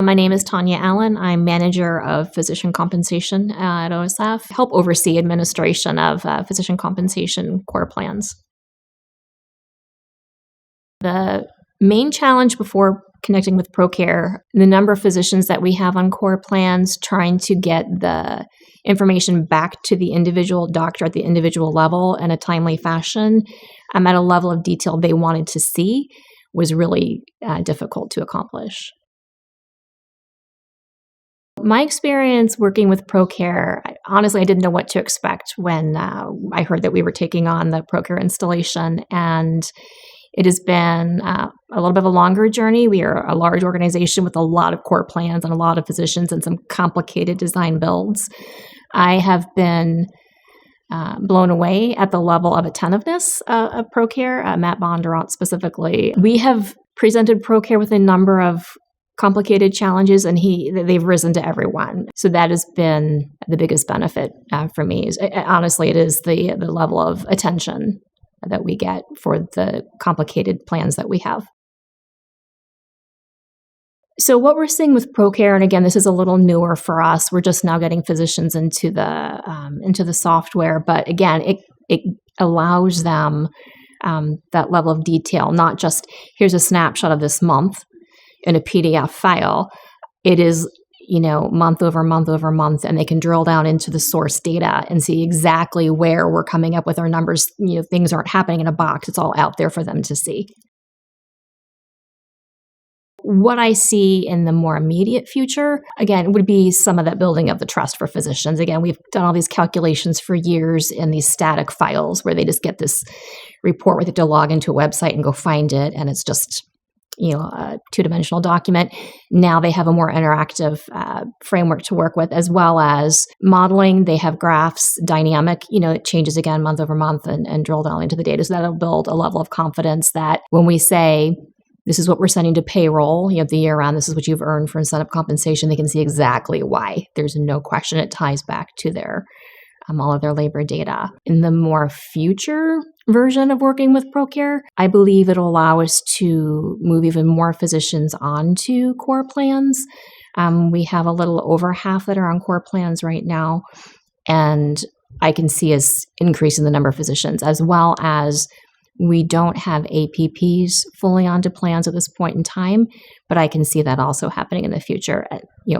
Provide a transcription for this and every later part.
My name is Tonya Allen. I'm manager of physician compensation at OSF. Help oversee administration of physician compensation core plans. The main challenge before connecting with ProCARE, the number of physicians that we have on core plans, trying to get the information back to the individual doctor at the individual level in a timely fashion, at a level of detail they wanted to see, was really difficult to accomplish. My experience working with ProCARE, honestly, I didn't know what to expect when I heard that we were taking on the ProCARE installation, and it has been a little bit of a longer journey. We are a large organization with a lot of core plans and a lot of physicians and some complicated design builds. I have been blown away at the level of attentiveness of ProCARE, Matt Bondurant specifically. We have presented ProCARE with a number of complicated challenges, and they've risen to everyone. So that has been the biggest benefit for me. Honestly, it is the level of attention that we get for the complicated plans that we have. So what we're seeing with ProCARE, and again, this is a little newer for us. We're just now getting physicians into the software, but again, it allows them that level of detail. Not just here's a snapshot of this month in a PDF file. It is, month over month over month, and they can drill down into the source data and see exactly where we're coming up with our numbers. Things aren't happening in a box. It's all out there for them to see. What I see in the more immediate future, again, would be some of that building of the trust for physicians. Again, we've done all these calculations for years in these static files where they just get this report where they have to log into a website and go find it, and it's just a two-dimensional document. Now they have a more interactive framework to work with, as well as modeling. They have graphs, dynamic, it changes again month over month and drill down into the data. So that'll build a level of confidence that when we say, this is what we're sending to payroll, the year round, this is what you've earned for incentive compensation, they can see exactly why. There's no question it ties back to their all of their labor data. In the more future version of working with ProCARE, I believe it'll allow us to move even more physicians onto core plans. We have a little over half that are on core plans right now, and I can see us increasing the number of physicians, as well as we don't have APPs fully onto plans at this point in time, but I can see that also happening in the future,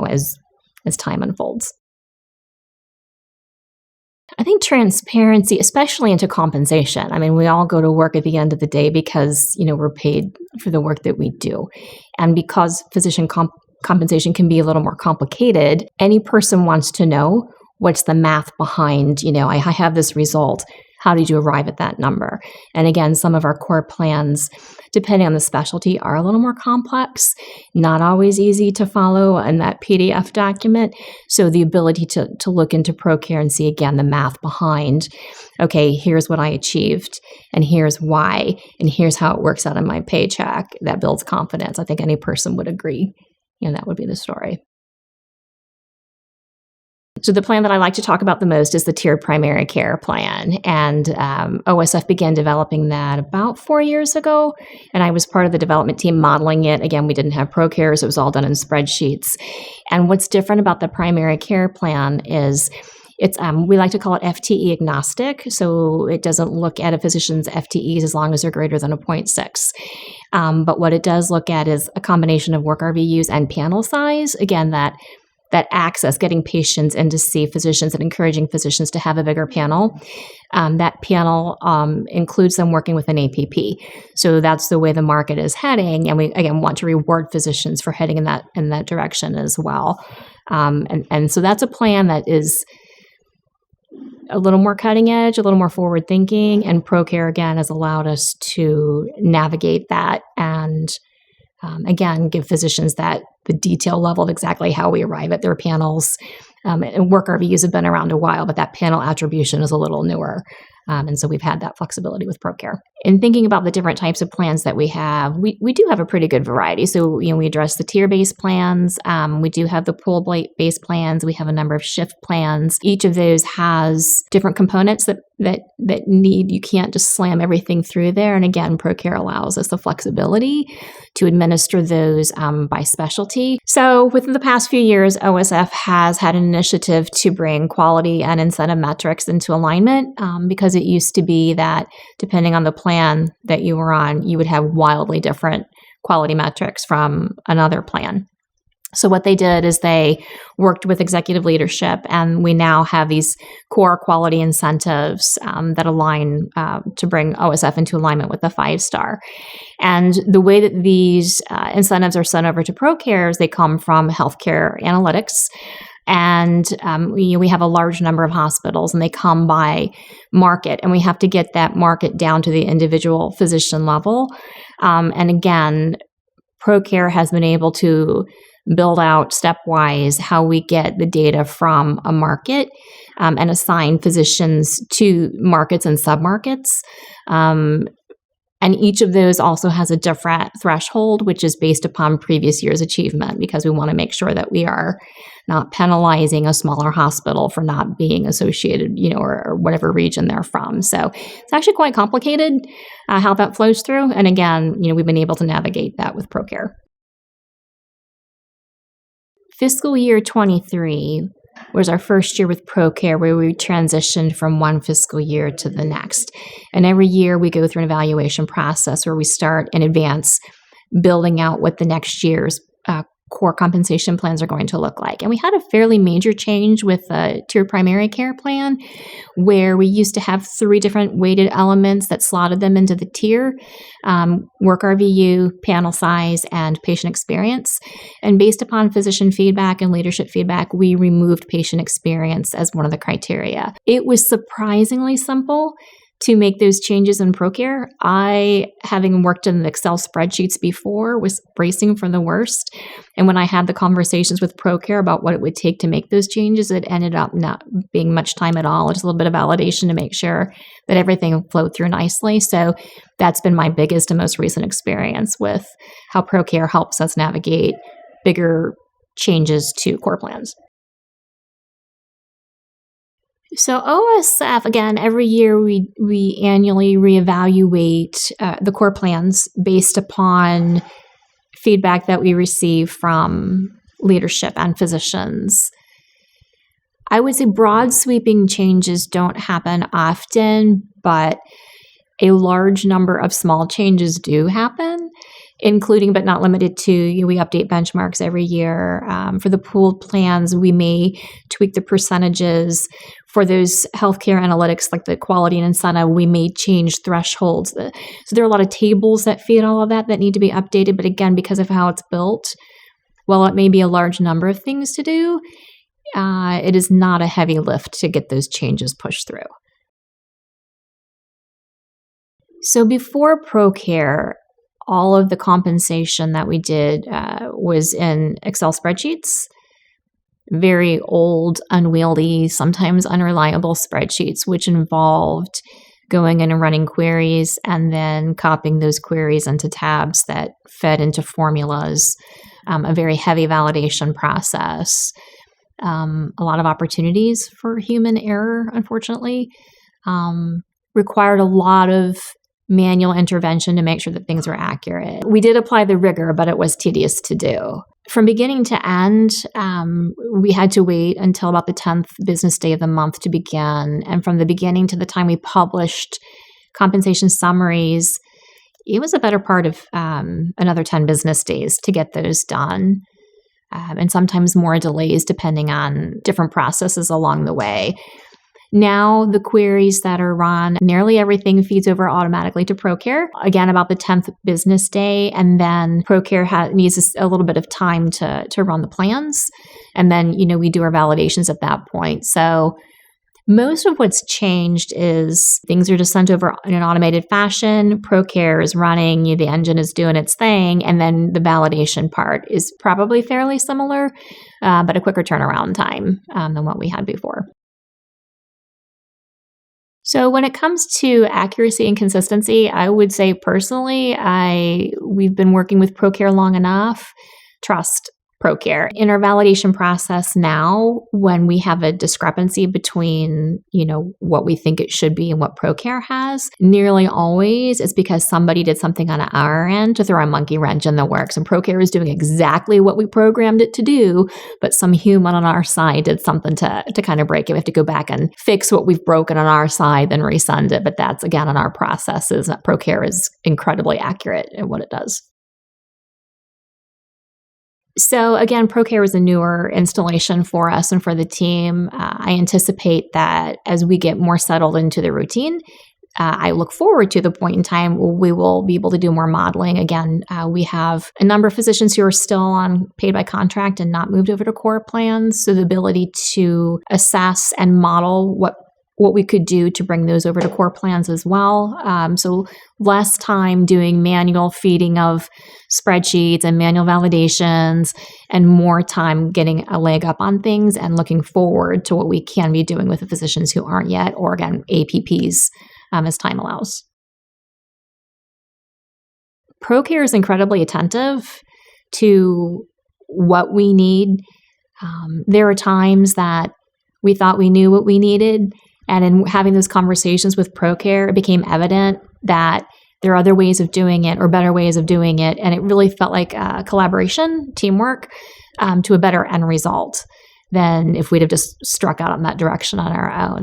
as time unfolds. I think transparency, especially into compensation. We all go to work at the end of the day because, we're paid for the work that we do. And because physician compensation can be a little more complicated, any person wants to know what's the math behind, I have this result. How did you arrive at that number? And again, some of our core plans, depending on the specialty, are a little more complex, not always easy to follow in that PDF document. So the ability to look into ProCARE and see, again, the math behind, okay, here's what I achieved, and here's why, and here's how it works out in my paycheck, that builds confidence. I think any person would agree, that would be the story. So the plan that I like to talk about the most is the tiered primary care plan. And OSF began developing that about 4 years ago. And I was part of the development team modeling it. Again, we didn't have ProCARE, so it was all done in spreadsheets. And what's different about the primary care plan is it's we like to call it FTE agnostic. So it doesn't look at a physician's FTEs as long as they're greater than 0.6. But what it does look at is a combination of work RVUs and panel size. Again, that access, getting patients in to see physicians and encouraging physicians to have a bigger panel. That panel includes them working with an APP. So that's the way the market is heading. And we, again, want to reward physicians for heading in that direction as well. And so that's a plan that is a little more cutting edge, a little more forward thinking. And ProCARE, again, has allowed us to navigate that and again, give physicians the detail level of exactly how we arrive at their panels. And work RVUs have been around a while, but that panel attribution is a little newer. And so we've had that flexibility with ProCare. In thinking about the different types of plans that we have, we do have a pretty good variety. So, we address the tier-based plans. We do have the pool-based plans. We have a number of shift plans. Each of those has different components that need, you can't just slam everything through there. And again, ProCare allows us the flexibility to administer those by specialty. So within the past few years, OSF has had an initiative to bring quality and incentive metrics into alignment because it used to be that depending on the plan that you were on, you would have wildly different quality metrics from another plan. So what they did is they worked with executive leadership, and we now have these core quality incentives that align to bring OSF into alignment with the 5-star. And the way that these incentives are sent over to ProCare is they come from healthcare analytics. And we have a large number of hospitals, and they come by market, and we have to get that market down to the individual physician level. And again, ProCare has been able to build out stepwise how we get the data from a market and assign physicians to markets and submarkets. And each of those also has a different threshold, which is based upon previous year's achievement, because we want to make sure that we are not penalizing a smaller hospital for not being associated, or whatever region they're from. So it's actually quite complicated how that flows through. And again, we've been able to navigate that with ProCare. Fiscal year 23 was our first year with ProCare where we transitioned from one fiscal year to the next. And every year we go through an evaluation process where we start in advance building out what the next year's core compensation plans are going to look like. And we had a fairly major change with the tier primary care plan, where we used to have 3 different weighted elements that slotted them into the tier: work RVU, panel size, and patient experience. And based upon physician feedback and leadership feedback, we removed patient experience as one of the criteria. It was surprisingly simple to make those changes in ProCare. I, having worked in Excel spreadsheets before, was bracing for the worst. And when I had the conversations with ProCare about what it would take to make those changes, it ended up not being much time at all. Just a little bit of validation to make sure that everything flowed through nicely. So that's been my biggest and most recent experience with how ProCare helps us navigate bigger changes to core plans. So OSF, again, every year we annually reevaluate the core plans based upon feedback that we receive from leadership and physicians. I would say broad sweeping changes don't happen often, but a large number of small changes do happen, including but not limited to, we update benchmarks every year. For the pooled plans, we may tweak the percentages. For those healthcare analytics, like the quality and incentive, we may change thresholds. So there are a lot of tables that feed all of that need to be updated. But again, because of how it's built, while it may be a large number of things to do, it is not a heavy lift to get those changes pushed through. So before ProCare, all of the compensation that we did was in Excel spreadsheets, very old, unwieldy, sometimes unreliable spreadsheets, which involved going in and running queries and then copying those queries into tabs that fed into formulas, a very heavy validation process, a lot of opportunities for human error, unfortunately, required a lot of manual intervention to make sure that things were accurate. We did apply the rigor, but it was tedious to do. From beginning to end, we had to wait until about the 10th business day of the month to begin. And from the beginning to the time we published compensation summaries, it was a better part of another 10 business days to get those done. And sometimes more delays depending on different processes along the way. Now, the queries that are run, nearly everything feeds over automatically to ProCare, again, about the 10th business day. And then ProCare needs a little bit of time to run the plans. And then, we do our validations at that point. So most of what's changed is things are just sent over in an automated fashion. ProCare is running, the engine is doing its thing. And then the validation part is probably fairly similar, but a quicker turnaround time than what we had before. So when it comes to accuracy and consistency, I would say personally, we've been working with ProCARE long enough. Trust ProCARE. In our validation process now, when we have a discrepancy between, what we think it should be and what ProCARE has, nearly always it's because somebody did something on our end to throw a monkey wrench in the works. And ProCARE is doing exactly what we programmed it to do, but some human on our side did something to kind of break it. We have to go back and fix what we've broken on our side, then resend it. But that's, again, on our processes. ProCARE is incredibly accurate in what it does. So again, ProCARE is a newer installation for us and for the team. I anticipate that as we get more settled into the routine, I look forward to the point in time where we will be able to do more modeling. Again, we have a number of physicians who are still on paid by contract and not moved over to core plans. So the ability to assess and model what we could do to bring those over to core plans as well. So less time doing manual feeding of spreadsheets and manual validations, and more time getting a leg up on things and looking forward to what we can be doing with the physicians who aren't yet, or again, APPs as time allows. ProCARE is incredibly attentive to what we need. There are times that we thought we knew what we needed, and in having those conversations with ProCARE, it became evident that there are other ways of doing it or better ways of doing it. And it really felt like collaboration, teamwork, to a better end result than if we'd have just struck out on that direction on our own.